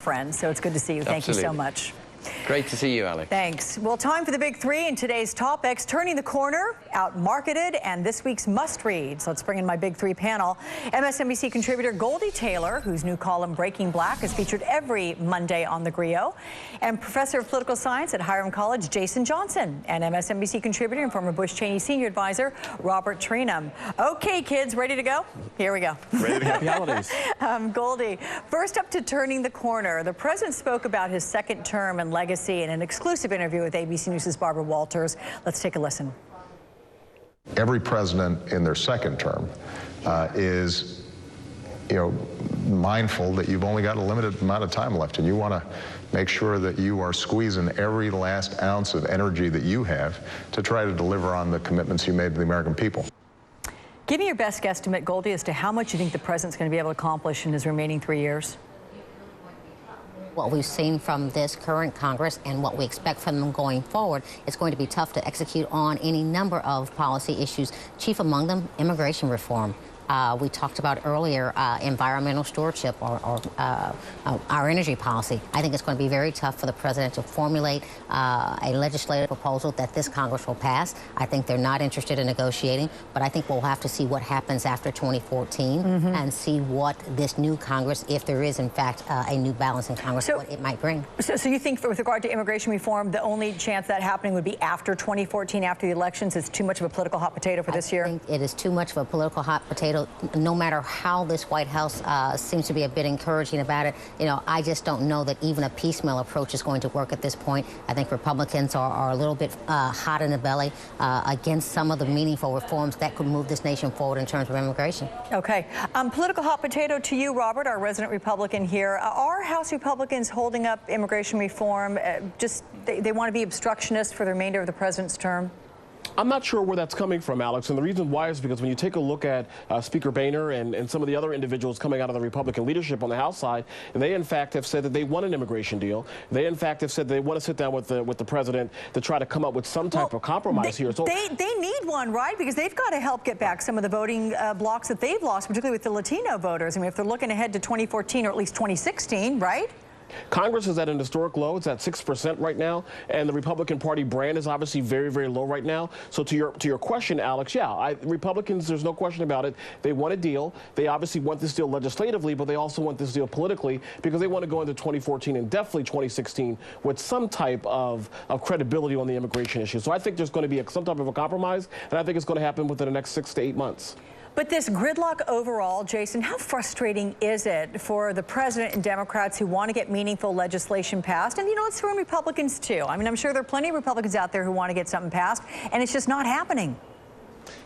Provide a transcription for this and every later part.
friend. So it's good to see you. Thank you so much. Great to see you, Alex. Thanks. Well, time for the big three and today's topics: turning the corner, out-marketed, and this week's must-reads. Let's bring in my big three panel. MSNBC contributor Goldie Taylor, whose new column Breaking Black is featured every Monday on the Griot, and professor of political science at Hiram College, Jason Johnson, and MSNBC contributor and former Bush Cheney senior advisor, Robert Trinum. Okay, kids, ready to go? Here we go. Ready to happy holidays. Goldie, first up to turning the corner. The president spoke about his second term and legacy in an exclusive interview with ABC News' Barbara Walters. Let's take a listen. Every president in their second term is, mindful that you've only got a limited amount of time left, and you want to make sure that you are squeezing every last ounce of energy that you have to try to deliver on the commitments you made to the American people. Give me your best guesstimate, Goldie, as to how much you think the president's going to be able to accomplish in his remaining 3 years. What we've seen from this current Congress and what we expect from them going forward, it's going to be tough to execute on any number of policy issues, chief among them immigration reform. We talked about earlier environmental stewardship or our energy policy. I think it's going to be very tough for the president to formulate a legislative proposal that this Congress will pass. I think they're not interested in negotiating, but I think we'll have to see what happens after 2014 and see what this new Congress, if there is in fact a new balance in Congress, what it might bring. So you think with regard to immigration reform, the only chance that happening would be after 2014, after the elections? It's too much of a political hot potato for this year? I think it is too much of a political hot potato. No matter how this White House seems to be a bit encouraging about it, I just don't know that even a piecemeal approach is going to work at this point. I think Republicans are a little bit hot in the belly against some of the meaningful reforms that could move this nation forward in terms of immigration. Okay. Political hot potato to you, Robert, our resident Republican here. Are House Republicans holding up immigration reform? They want to be obstructionists for the remainder of the president's term? I'm not sure where that's coming from, Alex, and the reason why is because when you take a look at Speaker Boehner and some of the other individuals coming out of the Republican leadership on the House side, they in fact have said that they want an immigration deal. They in fact have said they want to sit down with the president to try to come up with some type of compromise here. So they need one, right? Because they've got to help get back some of the voting blocks that they've lost, particularly with the Latino voters. I mean, if they're looking ahead to 2014 or at least 2016, right? Congress is at an historic low. It's at 6% right now, and the Republican Party brand is obviously very, very low right now. So to your question, Alex, yeah, Republicans, there's no question about it. They want a deal. They obviously want this deal legislatively, but they also want this deal politically because they want to go into 2014 and definitely 2016 with some type of credibility on the immigration issue. So I think there's going to be some type of a compromise, and I think it's going to happen within the next 6 to 8 months. But this gridlock overall, Jason, how frustrating is it for the president and Democrats who want to get meaningful legislation passed? And, let's throw in Republicans, too. I mean, I'm sure there are plenty of Republicans out there who want to get something passed, and it's just not happening.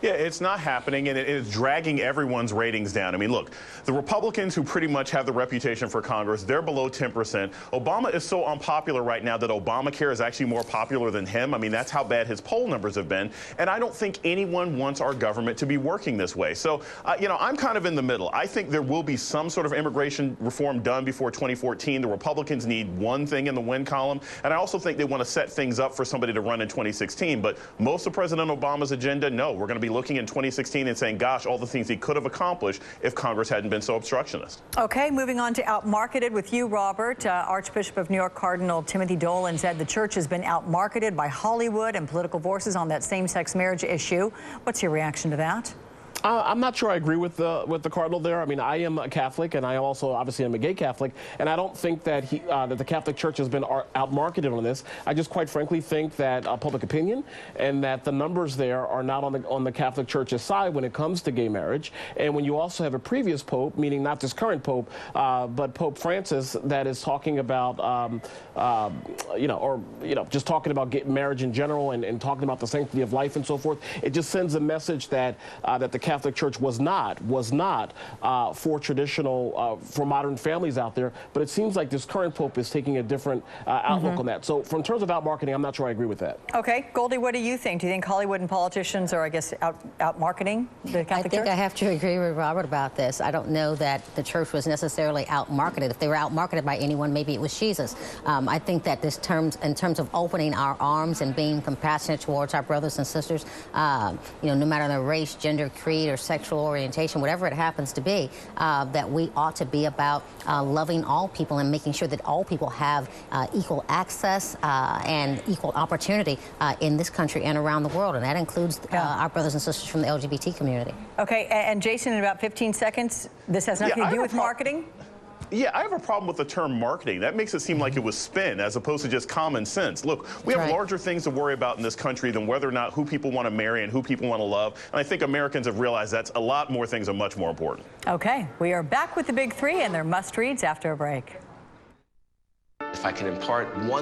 Yeah, it's not happening, and it is dragging everyone's ratings down. I mean, look, the Republicans who pretty much have the reputation for Congress, they're below 10%. Obama is so unpopular right now that Obamacare is actually more popular than him. I mean, that's how bad his poll numbers have been. And I don't think anyone wants our government to be working this way. So, I'm kind of in the middle. I think there will be some sort of immigration reform done before 2014. The Republicans need one thing in the win column. And I also think they want to set things up for somebody to run in 2016. But most of President Obama's agenda, no, we're going to be looking in 2016 and saying, gosh, all the things he could have accomplished if Congress hadn't been so obstructionist. Okay, moving on to outmarketed with you, Robert. Archbishop of New York Cardinal Timothy Dolan said the church has been outmarketed by Hollywood and political forces on that same-sex marriage issue. What's your reaction to that? I'm not sure I agree with the cardinal there. I mean, I am a Catholic, and I also obviously am a gay Catholic, and I don't think that that the Catholic Church has been outmarketed on this. I just quite frankly think that public opinion and that the numbers there are not on the Catholic Church's side when it comes to gay marriage. And when you also have a previous pope, meaning not this current pope, but Pope Francis, that is talking about just talking about marriage in general and talking about the sanctity of life and so forth. It just sends a message that that the Catholic Church was not for traditional, for modern families out there. But it seems like this current pope is taking a different outlook on that. So from terms of outmarketing, I'm not sure I agree with that. Okay. Goldie, what do you think? Do you think Hollywood and politicians are, I guess, outmarketing the Catholic Church? I think I have to agree with Robert about this. I don't know that the church was necessarily outmarketed. If they were outmarketed by anyone, maybe it was Jesus. I think that in terms of opening our arms and being compassionate towards our brothers and sisters, no matter their race, gender, creed, creed or sexual orientation, whatever it happens to be, that we ought to be about loving all people and making sure that all people have equal access and equal opportunity in this country and around the world, and that includes our brothers and sisters from the LGBT community. Okay, and Jason, in about 15 seconds, this has nothing to do with marketing? Yeah, I have a problem with the term marketing. That makes it seem like it was spin as opposed to just common sense. Look, we have larger things to worry about in this country than whether or not who people want to marry and who people want to love. And I think Americans have realized that's a lot more things are much more important. Okay, we are back with the big three and their must-reads after a break. If I can impart one